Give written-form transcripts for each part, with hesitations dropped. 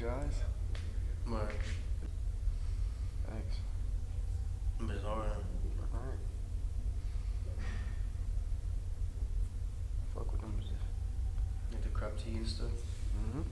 apologize. But Thanks. it's hard. Alright. Fuck with them. Like the crop tea and stuff. Mm-hmm.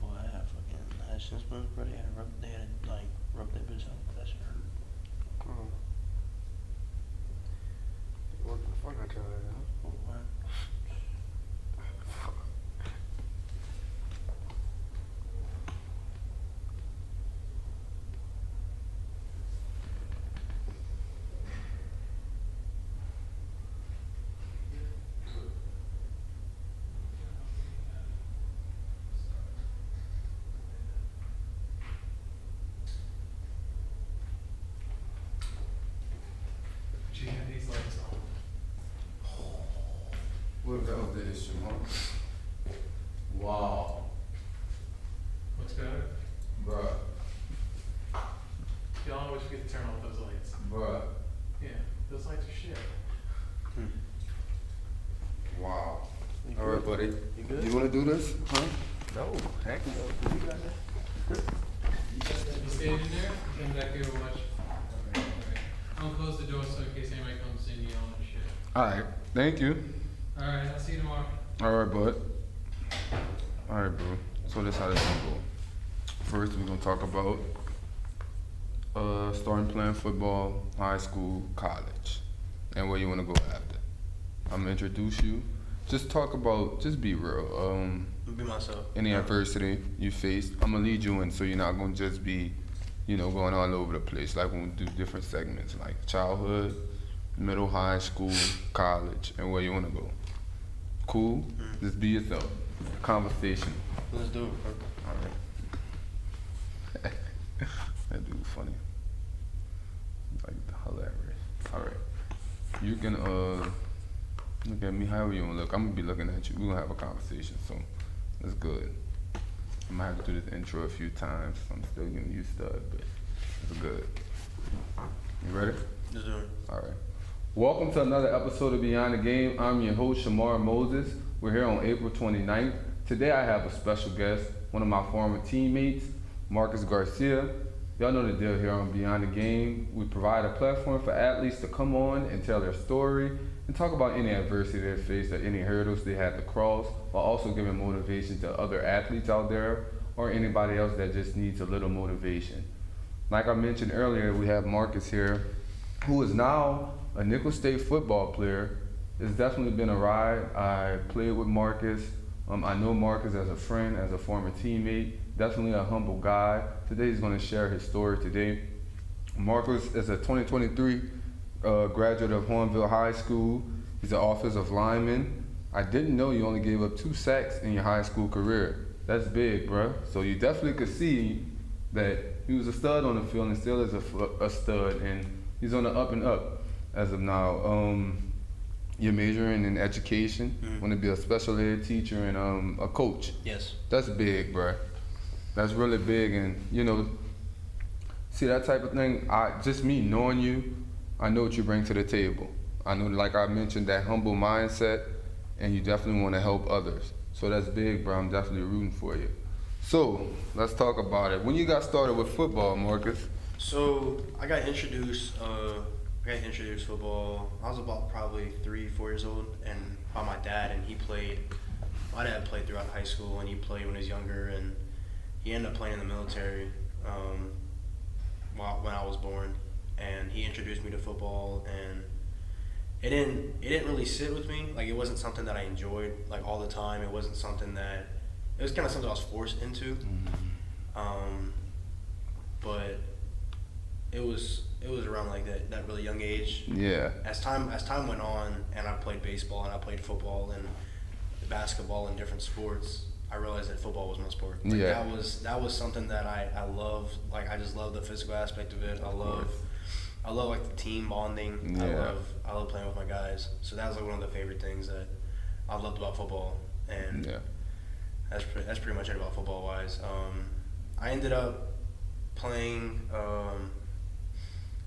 Boy, I had fucking had shin splints, bro. They had like rub that bitch out. That shit hurt. Oh. You worked the fuck out your head, huh? Oh, man. She had these lights on. What about this, Shamarr? Wow, What's better? bruh, Y'all always forget to turn off those lights. bruh, Yeah, those lights are shit. wow. You All right, good? buddy. You good? You wanna do this? Huh? No. Heck no. You got that? You staying in there? Come back here and watch. Alright. I'll close the door so in case anybody comes in yelling and shit. Alright. Thank you. Alright, I'll see you tomorrow. Alright, bud. Alright, bro. So this how this gonna go. First, we're gonna talk about starting playing football, high school, college, and where you wanna go after. I'm gonna introduce you. Just talk about, just be real. Be myself. Any adversity you faced, I'm gonna lead you in, so you're not gonna just be, going all over the place. Like when we do different segments, like childhood, middle, high school, college, and where you wanna go. Cool? Just be yourself. Conversation. Let's do it, bro. Alright. That dude funny. Like hilarious. Alright. You can look at me however you wanna look. I'm gonna be looking at you. We're gonna have a conversation, so that's good. I might have to do this intro a few times. I'm still getting used to it, but it's good. You ready? Let's do it. Alright. Welcome to another episode of Beyond the Game. I'm your host, Shamarr Moses. We're here on April 29th. Today I have a special guest, one of my former teammates, Marcus Garcia. Y'all know the deal here on Beyond the Game. We provide a platform for athletes to come on and tell their story and talk about any adversity they faced or any hurdles they had to cross, while also giving motivation to other athletes out there or anybody else that just needs a little motivation. Like I mentioned earlier, we have Marcus here, who is now a Nicholls State football player. It's definitely been a ride. I played with Marcus. I know Marcus as a friend, as a former teammate, definitely a humble guy. Today he's gonna share his story today. Marcus is a 2023 graduate of Hornville High School. He's an offensive lineman. I didn't know you only gave up 2 sacks in your high school career. That's big, bruh. So you definitely could see that he was a stud on the field and still is a stud, and he's on the up and up as of now. You're majoring in education, want to be a special ed teacher and a coach. Yes. That's big, bruh. That's really big, and see that type of thing. Just me knowing you, I know what you bring to the table. I know, like I mentioned, that humble mindset, and you definitely want to help others. So that's big, bro. I'm definitely rooting for you. So let's talk about it. When you got started with football, Marcus? So I got introduced football. I was about probably 3-4 years old, and by my dad, and he played. My dad played throughout high school, and he played when he was younger, and he ended up playing in the military when I was born. and he introduced me to football, and it didn't really sit with me. Like, it wasn't something that I enjoyed like all the time. It wasn't something that it was kind of something I was forced into. But it was around like that really young age. Yeah. As time went on, and I played baseball and I played football and basketball and different sports, I realized that football was my sport. Like, Yeah. That was something that I loved. Like, I just love the physical aspect of it. I love like the team bonding. Yeah. I love playing with my guys. So that was like one of the favorite things that I loved about football. And Yeah. that's pretty much it about football wise. I ended up playing.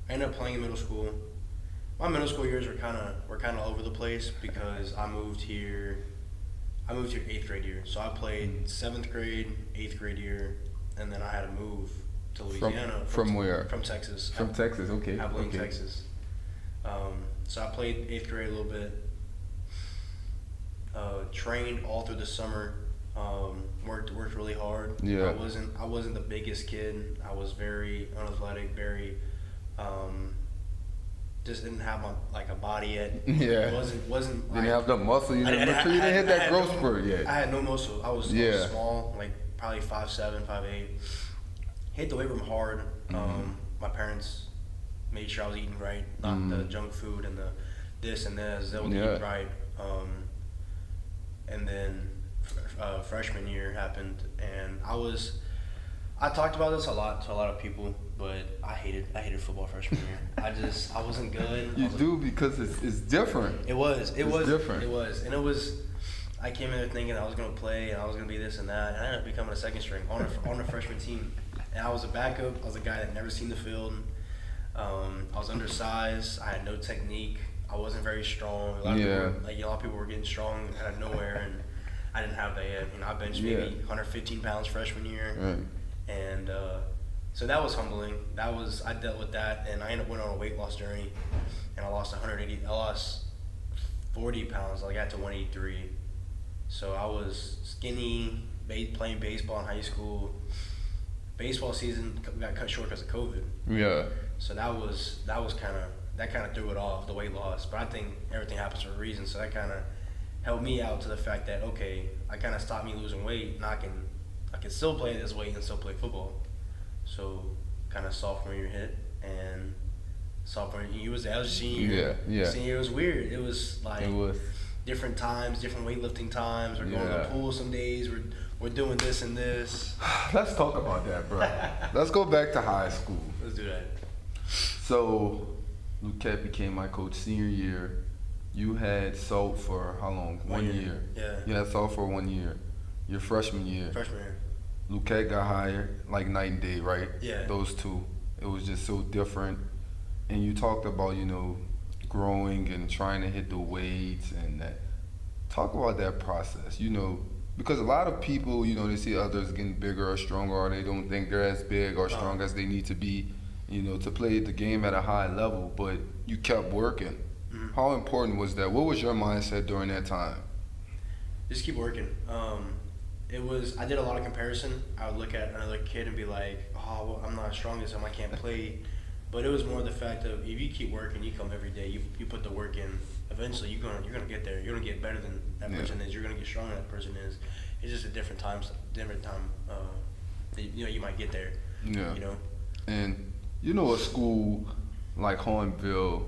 I ended up playing in middle school. My middle school years were kind of all over the place because I moved here 8th grade year. So I played 7th grade, 8th grade year, and then I had to move to Louisiana. From where? From Texas. From Texas, okay. Abilene, okay. Texas. So I played 8th grade a little bit. Trained all through the summer. Worked really hard. Yeah. I wasn't the biggest kid. I was very unathletic, very just didn't have a body yet. Yeah. Wasn't Didn't have the muscle. You didn't hit that growth spurt yet. I had no muscle. I was small, like probably 5'7", 5'8". Hit the weight room hard. My parents made sure I was eating right, not the junk food and the this and this. They would eat right. And then freshman year happened, and I talked about this a lot to a lot of people, but I hated football freshman year. I wasn't good. You do because it's different. It was different. It was, and it was. I came in there thinking I was gonna play and I was gonna be this and that, and I ended up becoming a second string on the freshman team. And I was a backup. I was a guy that never seen the field. I was undersized. I had no technique. I wasn't very strong. A lot of people were getting strong out of nowhere, and I didn't have that yet. I benched maybe 115 pounds freshman year. Right. And so that was humbling. I dealt with that, and I ended up went on a weight loss journey, and I lost 40 pounds. I got to 183. So I was skinny, playing baseball in high school. Baseball season got cut short because of COVID. Yeah. So that kind of threw it off, the weight loss. But I think everything happens for a reason. So that kind of helped me out to the fact that, okay, I kind of stopped me losing weight, and I can still play this weight and still play football. So kind of sophomore year hit, and sophomore year was senior year. Yeah. Senior year was weird. It was like different times, different weightlifting times. We're going to the pool some days. We're doing this and this. Let's talk about that, bro. Let's go back to high school. Let's do that. So, Luquette became my coach senior year. You had Salt for how long? 1 year. Yeah. You had Salt for 1 year. Your freshman year. Luquette got hired like night and day, right? Yeah. Those two. It was just so different. And you talked about, growing and trying to hit the weights and that. Talk about that process, because a lot of people, they see others getting bigger or stronger, or they don't think they're as big or strong as they need to be, to play the game at a high level, but you kept working. Mm-hmm. How important was that? What was your mindset during that time? Just keep working. I did a lot of comparison. I would look at another kid and be like, oh, well, I'm not as strong as him, I can't play. But it was more the fact of, if you keep working, you come every day, you put the work in, eventually you're gonna get there. You're gonna get better than that person is. You're gonna get stronger than that person is. It's just a different time. You might get there. Yeah. And a school like Hornville,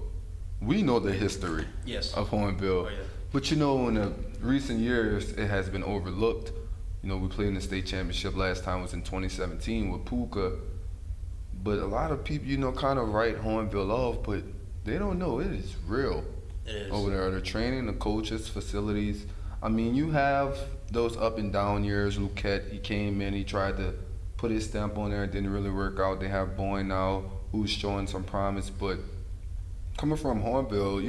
we know the history of Hornville. Oh, yeah. But in the recent years, it has been overlooked. We played in the state championship last time was in 2017 with Puka. But a lot of people, kind of write Hornville off, but they don't know it is real. It is. Over there, the training, the coaches, facilities. I mean, you have those up and down years. Luquette, he came in, he tried to put his stamp on there, it didn't really work out. They have Boyne now, who's showing some promise, but coming from Hornville,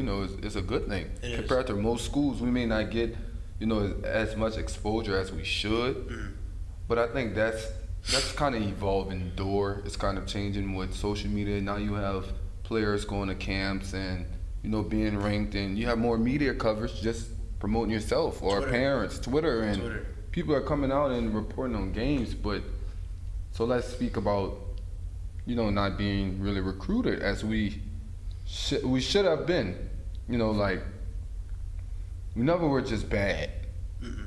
is a good thing. Compared to most schools, we may not get, as much exposure as we should, but I think that's kind of evolving door. It's kind of changing with social media. Now you have players going to camps and, being ranked, and you have more media coverage just promoting yourself or Twitter. Parents, Twitter. People are coming out and reporting on games. But so let's speak about, not being really recruited as we should have been. Like we never were just bad. Mm-mm.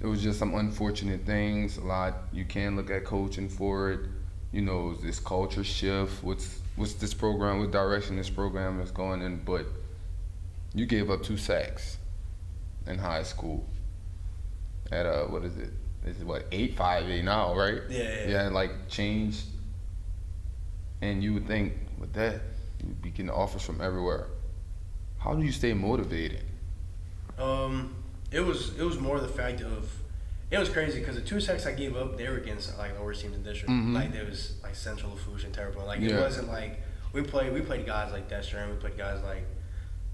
It was just some unfortunate things. A lot you can look at coaching for it. This culture shift. What's this program? What direction this program is going in? But you gave up 2 sacks in high school. At what is it? It's what 8.58 now, right? Yeah. Like changed. And you would think with that you'd be getting offers from everywhere. How do you stay motivated? It was more the fact of, it was crazy because the 2 sacks I gave up, they were against like lower teams in the district. Mhm. Like there was like Central, Lafourche, and Terrebonne. Like Yeah. it wasn't like we played guys like Dexter and we played guys like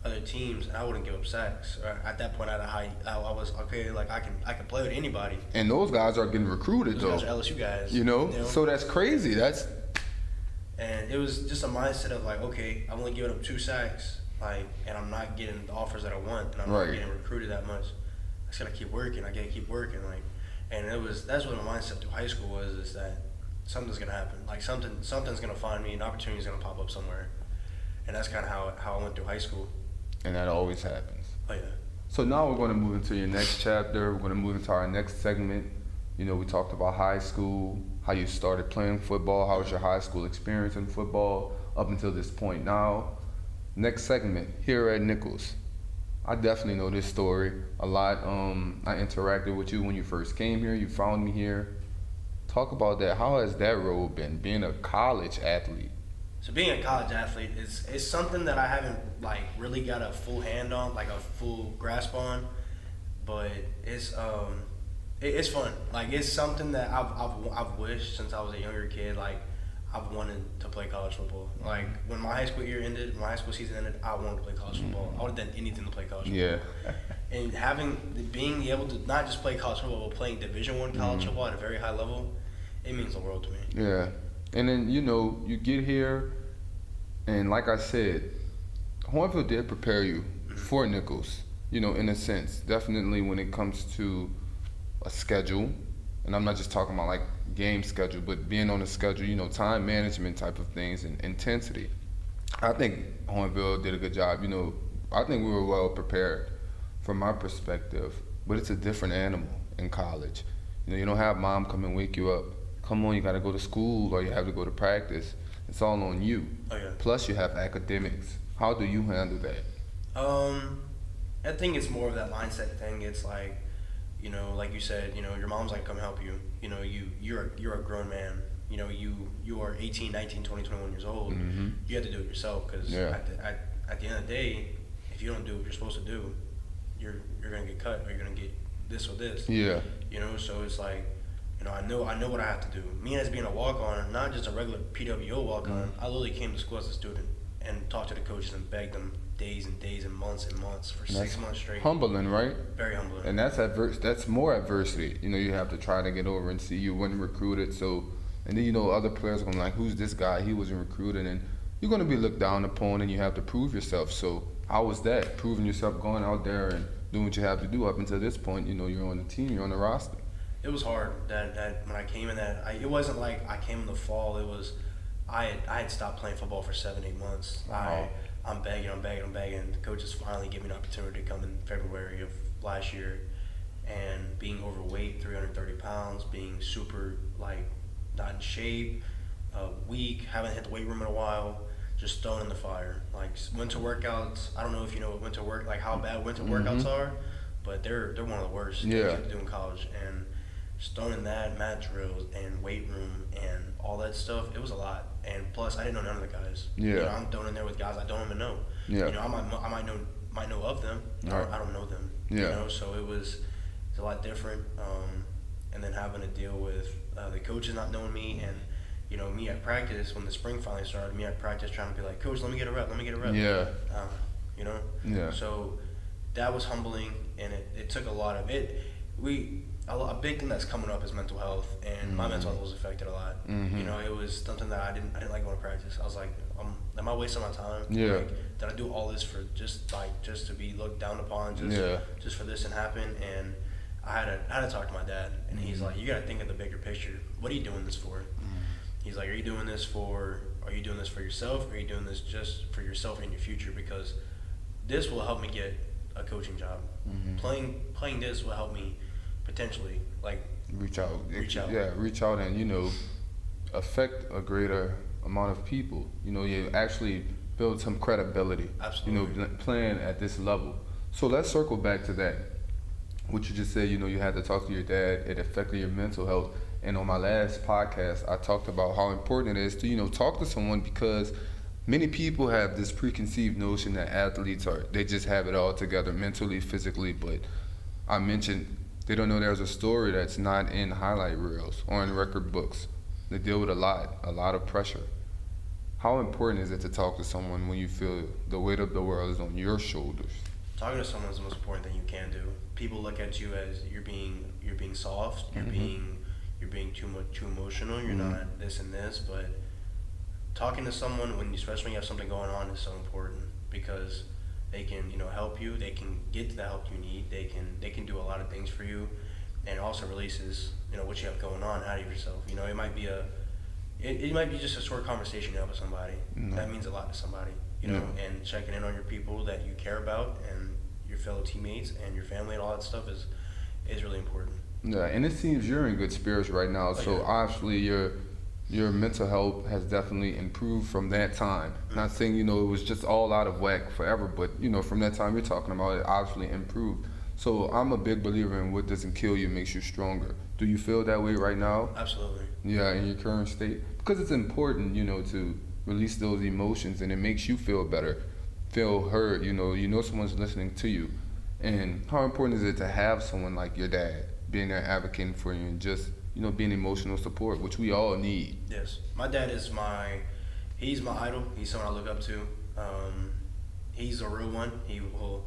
other teams, and I wouldn't give up sacks. At that point, at a height, I was okay. Like I can play with anybody. And those guys are getting recruited Those though. guys are LSU guys. So that's crazy. And it was just a mindset of like, okay, I'm only giving up 2 sacks, like, and I'm not getting the offers that I want, and I'm Right. not getting recruited that much. I just gotta keep working. I gotta keep working, like, and that's what my mindset through high school was, is that something's gonna happen, like something's gonna find me, an opportunity's gonna pop up somewhere, and that's kind of how I went through high school. And that always happens. Oh yeah. So now we're going to move into your next chapter. We're going to move into our next segment. We talked about high school, how you started playing football, how was your high school experience in football up until this point. Now, next segment, here at Nichols. I definitely know this story a lot. I interacted with you when you first came here. You found me here. Talk about that. How has that road been, being a college athlete? So being a college athlete is something that I haven't like really got a full hand on, like a full grasp on, but it's fun. Like it's something that I've wished since I was a younger kid. Like I've wanted to play college football. Like when my high school season ended, I wanted to play college football. I would have done anything to play college football. Yeah. And being able to not just play college football, but playing Division I college football at a very high level, it means the world to me. Yeah. And then, you get here, and like I said, Hornville did prepare you for Nichols, in a sense. Definitely when it comes to a schedule, and I'm not just talking about like game schedule, but being on a schedule, time management type of things and intensity. I think Hornville did a good job. I think we were well prepared from my perspective, but it's a different animal in college. You don't have mom come and wake you up. Come on, you got to go to school or you have to go to practice. It's all on you. Oh yeah. Plus you have academics. How do you handle that? I think it's more of that mindset thing. It's like, like you said, your mom's like, come help you. You're a grown man. You are 18, 19, 20, 21 years old. Mm-hmm. You have to do it yourself because at the end of the day, if you don't do what you're supposed to do, you're gonna get cut or you're gonna get this or this. Yeah. So it's like, I know what I have to do. Me as being a walk-on, not just a regular PWO walk-on, I literally came to school as a student and talked to the coaches and begged them days and days and months for 6 months straight. Humbling, right? Very humbling. And that's more adversity. You have to try to get over and see you weren't recruited. So, and then other players are going to like, who's this guy? He wasn't recruited, and you're going to be looked down upon, and you have to prove yourself. So, how was that? Proving yourself, going out there and doing what you have to do up until this point. You're on the team, you're on the roster. It was hard that when I came in it wasn't like I came in the fall. It was I had stopped playing football for 7-8 months. Wow. I'm begging. The coaches finally gave me an opportunity to come in February of last year, and being overweight, 330 pounds, being super not in shape, weak, haven't hit the weight room in a while, just thrown in the fire. Like winter workouts, I don't know if you know what how bad winter workouts are, but they're one of the worst things you have to do in college. And just thrown in that, mat drills and weight room and all that stuff, it was a lot. And plus, I didn't know none of the guys. Yeah. I'm thrown in there with guys I don't even know. Yeah. I might know of them. Right. I don't know them. Yeah. So it's a lot different. And then having to deal with the coaches not knowing me, and me at practice when the spring finally started. Me at practice trying to be like, Coach, let me get a rep. Yeah. Yeah. So that was humbling, and it took a lot of it. A big thing that's coming up is mental health, and my mental health was affected a lot. Mm-hmm. It was something that I didn't like going to practice. I was like, am I wasting my time? Yeah. Like, did I do all this for just to be looked down upon, just for this to happen? And I had to talk to my dad, and he's like, you got to think of the bigger picture. What are you doing this for? He's like, are you doing this for yourself, or are you doing this just for yourself and your future? Because this will help me get a coaching job. Mm-hmm. Playing this will help me potentially Reach out. Yeah, reach out and, affect a greater amount of people. You actually build some credibility. Absolutely. Playing at this level. So let's circle back to that. What you just said, you had to talk to your dad, it affected your mental health. And on my last podcast, I talked about how important it is to, talk to someone, because many people have this preconceived notion that athletes they just have it all together mentally, physically, but I mentioned they don't know there's a story that's not in highlight reels or in record books. They deal with a lot of pressure. How important is it to talk to someone when you feel the weight of the world is on your shoulders? Talking to someone is the most important thing you can do. People look at you as you're being soft, you're being too emotional, you're not this and this, but talking to someone especially when you have something going on is so important, because they can help you, they can get to the help you need, they can do a lot of things for you, and it also releases what you have going on out of yourself. It might be it might be just a short conversation you have with somebody that means a lot to somebody, and checking in on your people that you care about and your fellow teammates and your family and all that stuff is really important. Yeah, and it seems you're in good spirits right now. So obviously your mental health has definitely improved from that time. Not saying it was just all out of whack forever, but from that time you're talking about, it obviously improved. So I'm a big believer in what doesn't kill you makes you stronger. Do you feel that way right now? Absolutely. Yeah, in your current state, because it's important, to release those emotions, and it makes you feel better, feel heard. Someone's listening to you, and how important is it to have someone like your dad being there advocating for you and just being emotional support, which we all need. Yes, my dad is he's my idol. He's someone I look up to. He's a real one. He will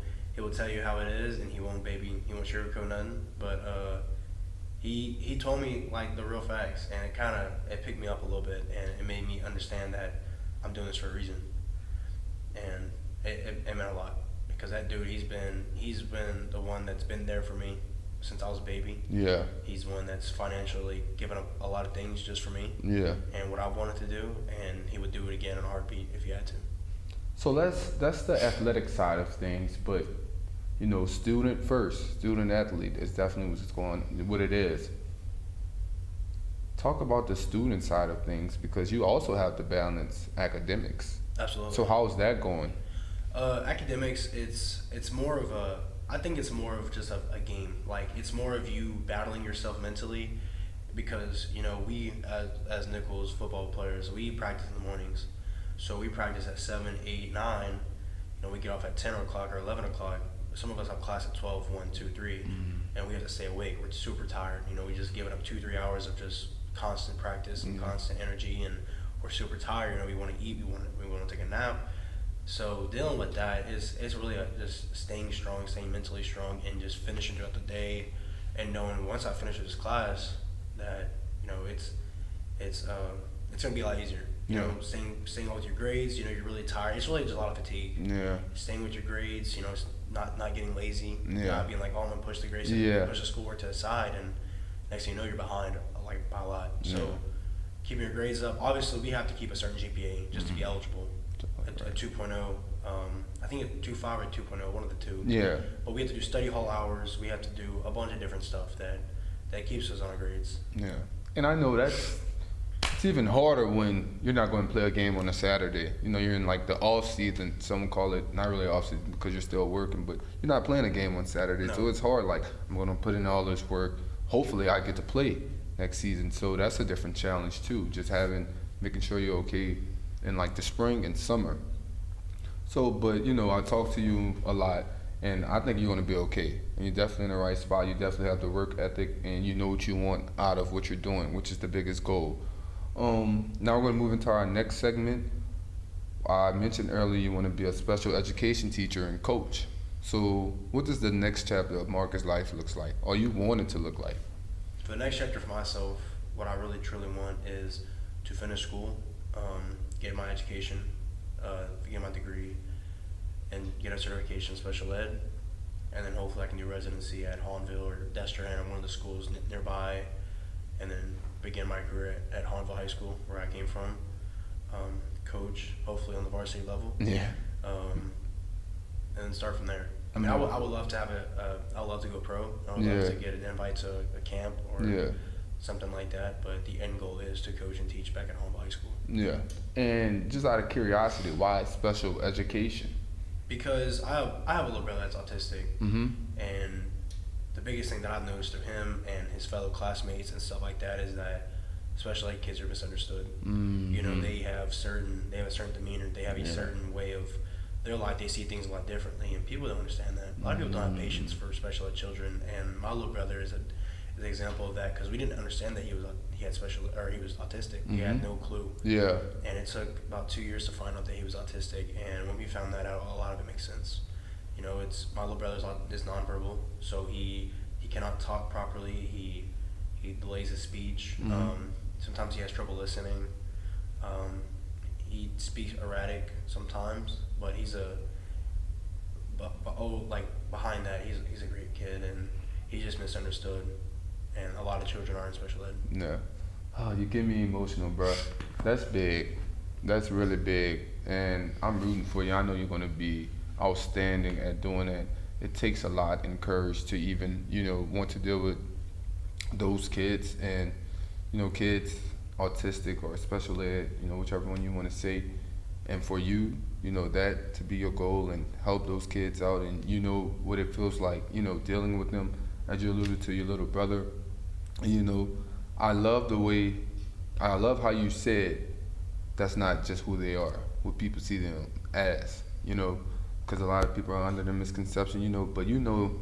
tell you how it is, and he won't sugarcoat nothing. But he told me the real facts, and it picked me up a little bit, and it made me understand that I'm doing this for a reason, and it meant a lot, because that dude, he's been the one that's been there for me since I was a baby. Yeah. He's one that's financially given up a lot of things just for me. Yeah. And what I wanted to do, and he would do it again in a heartbeat if he had to. So that's the athletic side of things, but student first, student athlete is definitely what it is. Talk about the student side of things, because you also have to balance academics. Absolutely. So how's that going? Academics, I think it's more of just a game. It's more of you battling yourself mentally, because we as Nichols football players, we practice in the mornings, so we practice at 7, 8, 9. We get off at 10 o'clock or 11 o'clock. Some of us have class at 12, 1, 2, 3, and we have to stay awake. We're super tired. We just given up 2-3 hours of just constant practice and constant energy, and we're super tired. We want to eat. We want to take a nap. So dealing with that it's really just staying strong, staying mentally strong, and just finishing throughout the day, and knowing once I finish with this class that it's gonna be a lot easier. Staying with your grades. You're really tired. It's really just a lot of fatigue. Yeah. Staying with your grades. Not getting lazy. Yeah. Not being like, oh, I'm gonna push the grades, push the schoolwork to the side, and next thing you know, you're behind by a lot. So keeping your grades up. Obviously, we have to keep a certain GPA just to be eligible. A 2.0, I think a 2.5 or 2.0, one of the two. Yeah. But we have to do study hall hours. We have to do a bunch of different stuff that keeps us on our grades. Yeah. And I know it's even harder when you're not going to play a game on a Saturday. You're in the off season. Some call it not really off season because you're still working, but you're not playing a game on Saturday. No. So it's hard. I'm going to put in all this work. Hopefully I get to play next season. So that's a different challenge too. Just making sure you're okay in the spring and summer. So, but I talk to you a lot, and I think you're going to be okay. And you're definitely in the right spot. You definitely have the work ethic, and you know what you want out of what you're doing, which is the biggest goal. Now we're going to move into our next segment. I mentioned earlier you want to be a special education teacher and coach. So what does the next chapter of Marcus' life looks like, or you want it to look like? For the next chapter for myself, what I really truly want is to finish school, get my education, get my degree, and get a certification in special ed, and then hopefully I can do residency at Hollandville or Destrehan or one of the schools nearby, and then begin my career at Harville High School, where I came from. Coach, hopefully on the varsity level. Yeah. And then start from there. I mean, I would love to have I would love to go pro. I would love to get an invite to a camp or something like that. But the end goal is to coach and teach back at Harville High School. Yeah. And just out of curiosity, why special education? Because I have a little brother that's autistic, and the biggest thing that I've noticed of him and his fellow classmates and stuff like that is that special ed kids are misunderstood. You know, they have a certain demeanor, they have a certain way of their life, they see things a lot differently, and people don't understand that. A lot of people don't have patience for special ed children, and my little brother is an example of that, because we didn't understand that he was autistic. We had no clue. Yeah. And it took about 2 years to find out that he was autistic, and when we found that out, a lot of it makes sense. You know, it's my little brother is nonverbal, so he cannot talk properly. He delays his speech. Sometimes he has trouble listening. He speaks erratic sometimes, but behind that, he's a great kid, and he's just misunderstood. And a lot of children are in special ed. Yeah. Oh, you get me emotional, bro. That's big. That's really big. And I'm rooting for you. I know you're going to be outstanding at doing that. It takes a lot and courage to even, want to deal with those kids and, kids autistic or special ed, whichever one you want to say. And for you, that to be your goal and help those kids out, and what it feels like, dealing with them, as you alluded to your little brother. I love how you said that's not just who they are, what people see them as, because a lot of people are under the misconception, but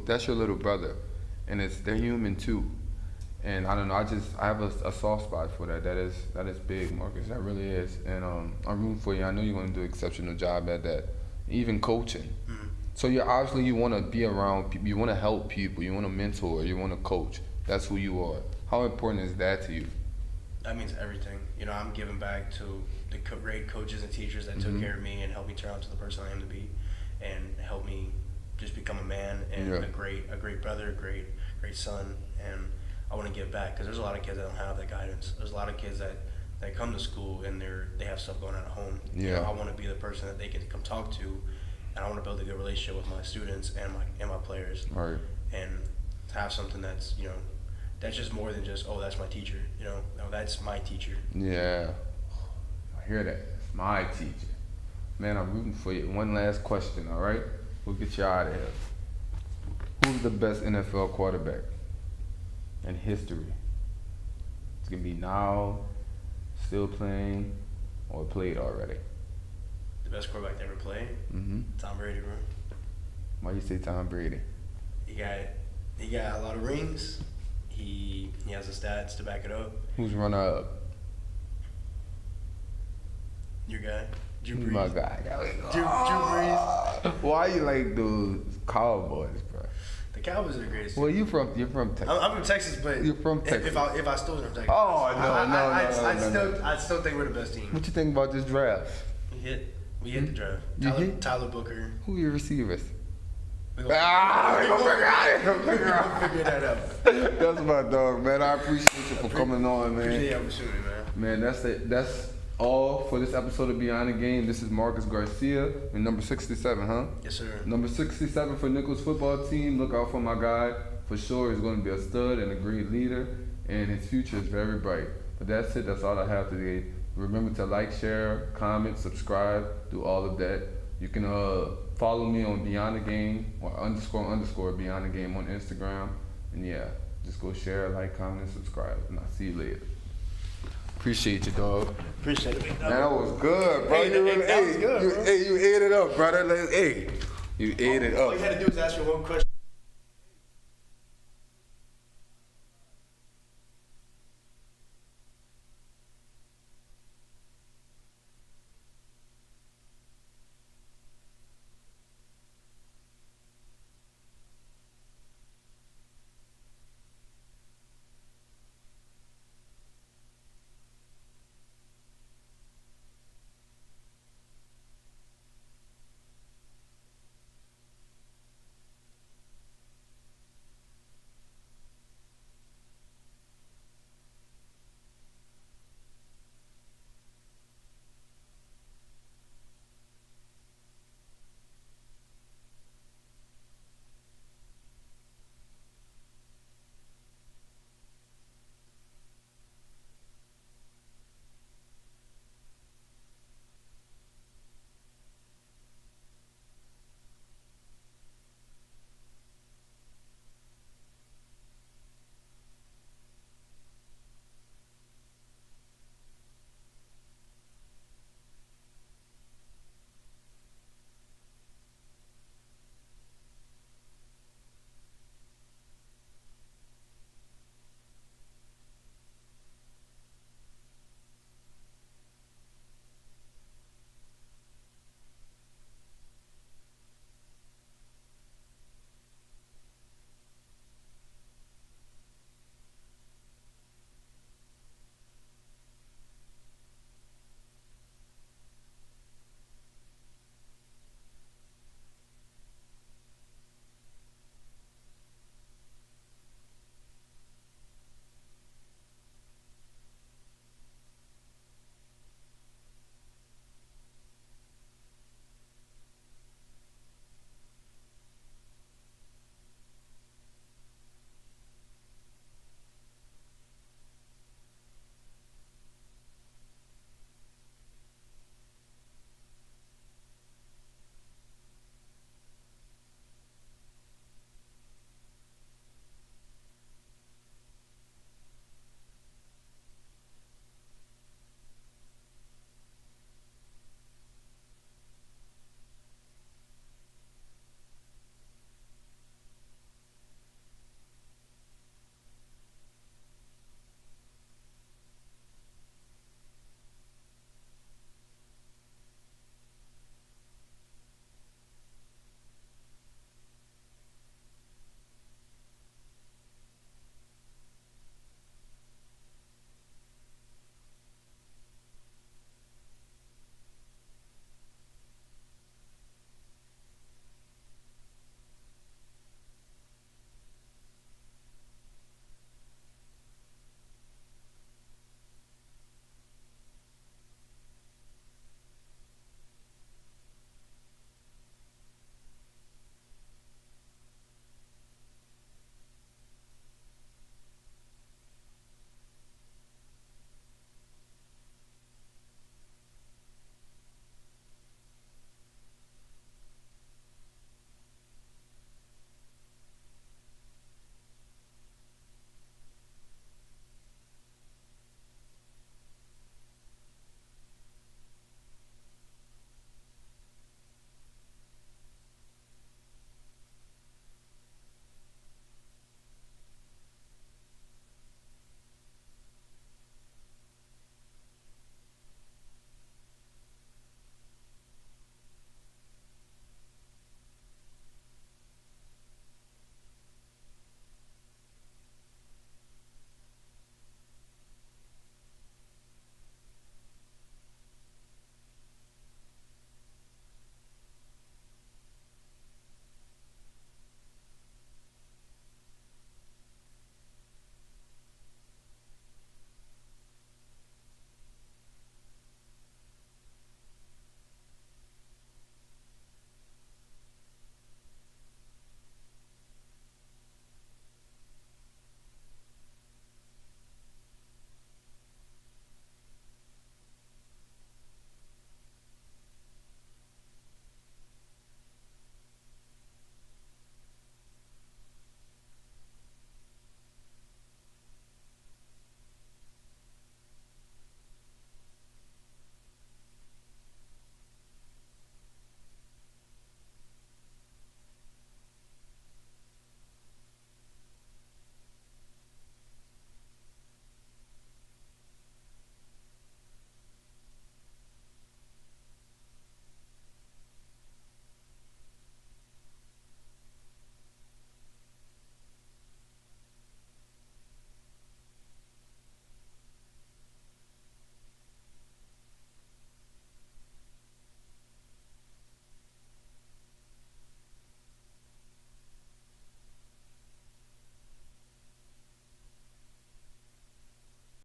that's your little brother, and they're human too. And I don't know, I have a soft spot for that. That is big, Marcus. That really is. And I'm rooting for you. I know you're going to do an exceptional job at that, even coaching. So you want to be around people, you want to help people, you want to mentor, you want to coach. That's who you are. How important is that to you? That means everything. I'm giving back to the great coaches and teachers that took care of me and helped me turn out to the person I am to be, and helped me just become a man and a great brother, great son. And I want to give back, because there's a lot of kids that don't have that guidance. There's a lot of kids that come to school and they have stuff going on at home. Yeah. I want to be the person that they can come talk to, and I want to build a good relationship with my students and my players. Right. And to have something that's that's just more than just, oh, that's my teacher. No, that's my teacher. Yeah. I hear that. It's my teacher. Man, I'm rooting for you. One last question, all right? We'll get you out of here. Who's the best NFL quarterback in history? It's going to be now, still playing, or played already? The best quarterback to ever play? Tom Brady, bro. Why you say Tom Brady? He got a lot of rings. He has the stats to back it up. Who's runner-up? Your guy, Drew Brees. My guy. Drew Brees. Why you like those Cowboys, bro? The Cowboys are the greatest. Well, you're from Texas. I'm from Texas, but you're from Texas. If I still was from Texas. Oh no. I still think we're the best team. What you think about this draft? We hit the draft. Tyler Booker. Who are your receivers? We're gonna figure that out. That's my dog, man. I appreciate you for coming on, man. Appreciate the opportunity, man. Man, that's it. That's all for this episode of Beyond the Game. This is Marcus Garcia, and number 67, huh? Yes, sir. Number 67 for Nichols football team. Look out for my guy. For sure, he's going to be a stud and a great leader, and his future is very bright. But that's it. That's all I have today. Remember to like, share, comment, subscribe, do all of that. You can follow me on Beyond the Game or __ Beyond the Game on Instagram. And yeah, just go share, like, comment, and subscribe. And I'll see you later. Appreciate you, dog. Appreciate it. Man, that was good, bro. That was good, bro. You ate it up, brother. You ate it up. All you had to do was ask me one question.